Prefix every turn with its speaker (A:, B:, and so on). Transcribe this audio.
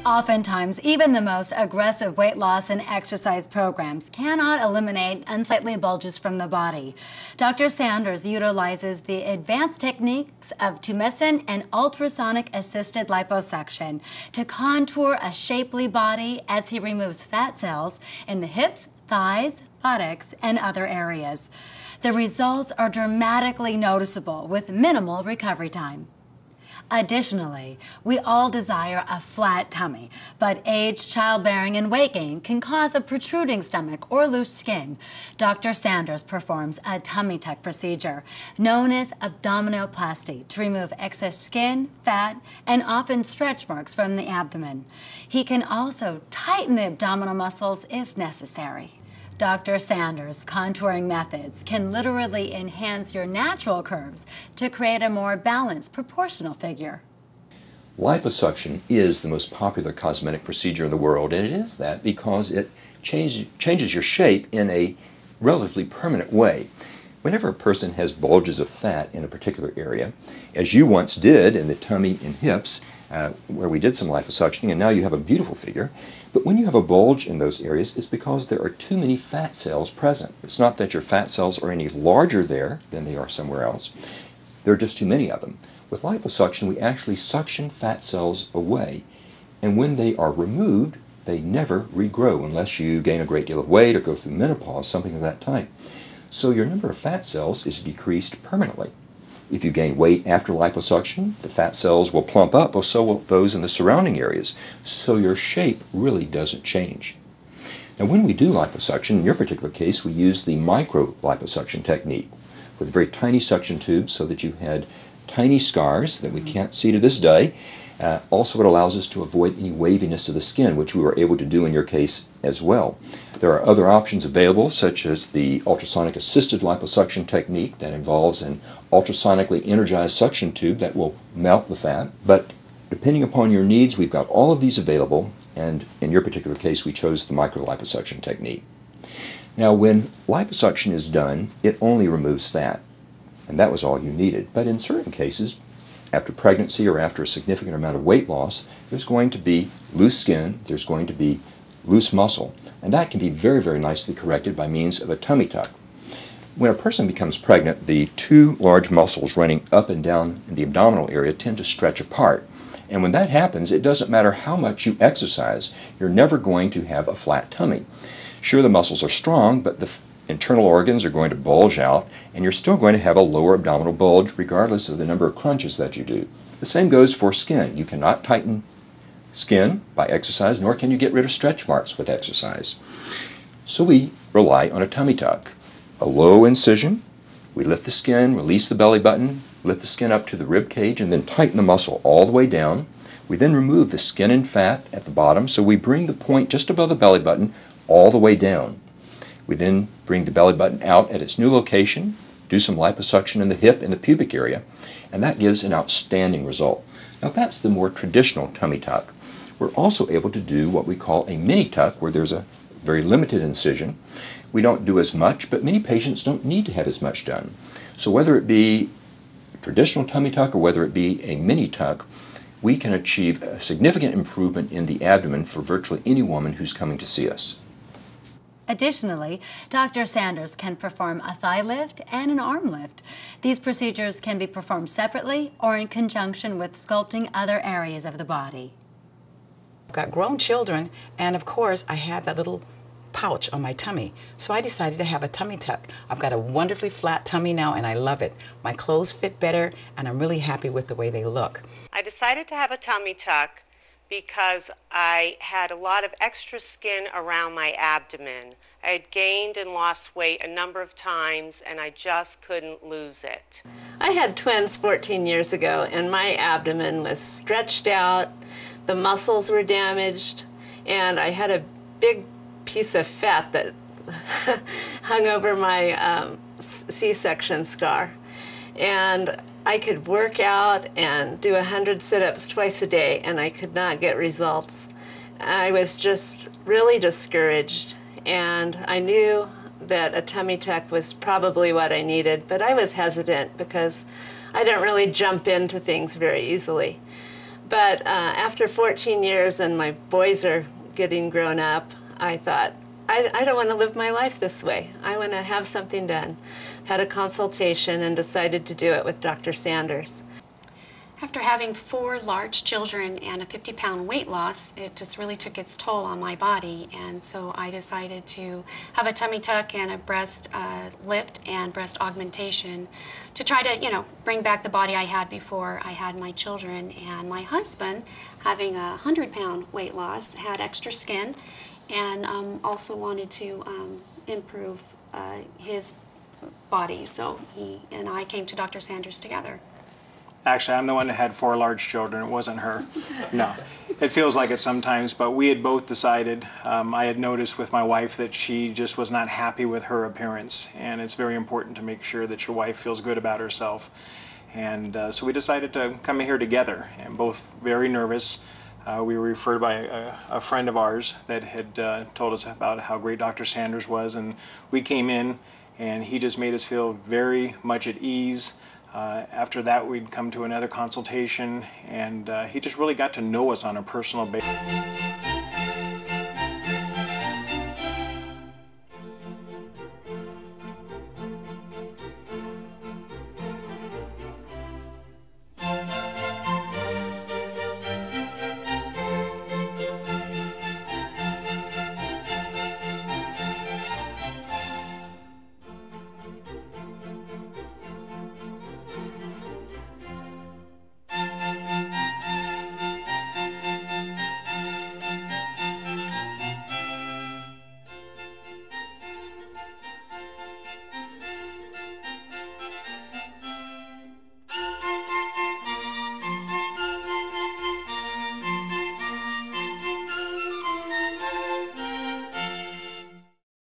A: Oftentimes, even the most aggressive weight loss and exercise programs cannot eliminate unsightly bulges from the body. Dr. Sanders utilizes the advanced techniques of Tumescent and Ultrasonic assisted liposuction to contour a shapely body as he removes fat cells in the hips, thighs, buttocks, and other areas. The results are dramatically noticeable with minimal recovery time. Additionally, we all desire a flat tummy, but age, childbearing, and weight gain can cause a protruding stomach or loose skin. Dr. Sanders performs a tummy tuck procedure known as abdominoplasty to remove excess skin, fat, and often stretch marks from the abdomen. He can also tighten the abdominal muscles if necessary. Dr. Sanders' contouring methods can literally enhance your natural curves to create a more balanced, proportional figure.
B: Liposuction is the most popular cosmetic procedure in the world, and it is that because it changes your shape in a relatively permanent way. Whenever a person has bulges of fat in a particular area, as you once did in the tummy and hips, where we did some liposuctioning, and now you have a beautiful figure. But when you have a bulge in those areas, it's because there are too many fat cells present. It's not that your fat cells are any larger there than they are somewhere else. There are just too many of them. With liposuction, we actually suction fat cells away, and when they are removed, they never regrow unless you gain a great deal of weight or go through menopause, something of that type. So your number of fat cells is decreased permanently. If you gain weight after liposuction, the fat cells will plump up, or so will those in the surrounding areas, so your shape really doesn't change. Now when we do liposuction, in your particular case, we use the microliposuction technique with very tiny suction tubes so that you had tiny scars that we can't see to this day. Also, it allows us to avoid any waviness of the skin, which we were able to do in your case as well. There are other options available, such as the ultrasonic assisted liposuction technique that involves an ultrasonically energized suction tube that will melt the fat. But depending upon your needs, we've got all of these available, and in your particular case, we chose the microliposuction technique. Now, when liposuction is done, it only removes fat, and that was all you needed. But in certain cases, after pregnancy or after a significant amount of weight loss, there's going to be loose skin, there's going to be loose muscle, and that can be very, very nicely corrected by means of a tummy tuck. When a person becomes pregnant, the two large muscles running up and down in the abdominal area tend to stretch apart. And when that happens, it doesn't matter how much you exercise, you're never going to have a flat tummy. Sure, the muscles are strong, but the internal organs are going to bulge out, and you're still going to have a lower abdominal bulge regardless of the number of crunches that you do. The same goes for skin. You cannot tighten skin by exercise, nor can you get rid of stretch marks with exercise. So we rely on a tummy tuck. A low incision, we lift the skin, release the belly button, lift the skin up to the rib cage, and then tighten the muscle all the way down. We then remove the skin and fat at the bottom, so we bring the point just above the belly button all the way down. We then bring the belly button out at its new location, do some liposuction in the hip and the pubic area, and that gives an outstanding result. Now that's the more traditional tummy tuck. We're also able to do what we call a mini tuck, where there's a very limited incision. We don't do as much, but many patients don't need to have as much done. So whether it be a traditional tummy tuck or whether it be a mini tuck, we can achieve a significant improvement in the abdomen for virtually any woman who's coming to see us.
A: Additionally, Dr. Sanders can perform a thigh lift and an arm lift. These procedures can be performed separately or in conjunction with sculpting other areas of the body.
C: I've got grown children, and of course I had that little pouch on my tummy, so I decided to have a tummy tuck. I've got a wonderfully flat tummy now, and I love it. My clothes fit better, and I'm really happy with the way they look.
D: I decided to have a tummy tuck because I had a lot of extra skin around my abdomen. I had gained and lost weight a number of times, and I just couldn't lose it.
E: I had twins 14 years ago, and my abdomen was stretched out, the muscles were damaged, and I had a big piece of fat that hung over my C-section scar. And I could work out and do 100 sit-ups twice a day, and I could not get results. I was just really discouraged, and I knew that a tummy tuck was probably what I needed, but I was hesitant because I don't really jump into things very easily. But after 14 years and my boys are getting grown up, I thought, I don't want to live my life this way. I want to have something done. Had a consultation and decided to do it with Dr. Sanders.
F: After having 4 large children and a 50-pound weight loss, it just really took its toll on my body, and so I decided to have a tummy tuck and a breast lift and breast augmentation to try to, you know, bring back the body I had before I had my children. And my husband, having a 100-pound weight loss, had extra skin and also wanted to improve his body, so he and I came to Dr. Sanders together.
G: Actually, I'm the one that had 4 large children. It wasn't her. No. It feels like it sometimes, but we had both decided. I had noticed with my wife that she just was not happy with her appearance, and it's very important to make sure that your wife feels good about herself. And so we decided to come here together, and both very nervous. We were referred by a friend of ours that had told us about how great Dr. Sanders was, and we came in, and he just made us feel very much at ease. After that, we'd come to another consultation, and he just really got to know us on a personal basis.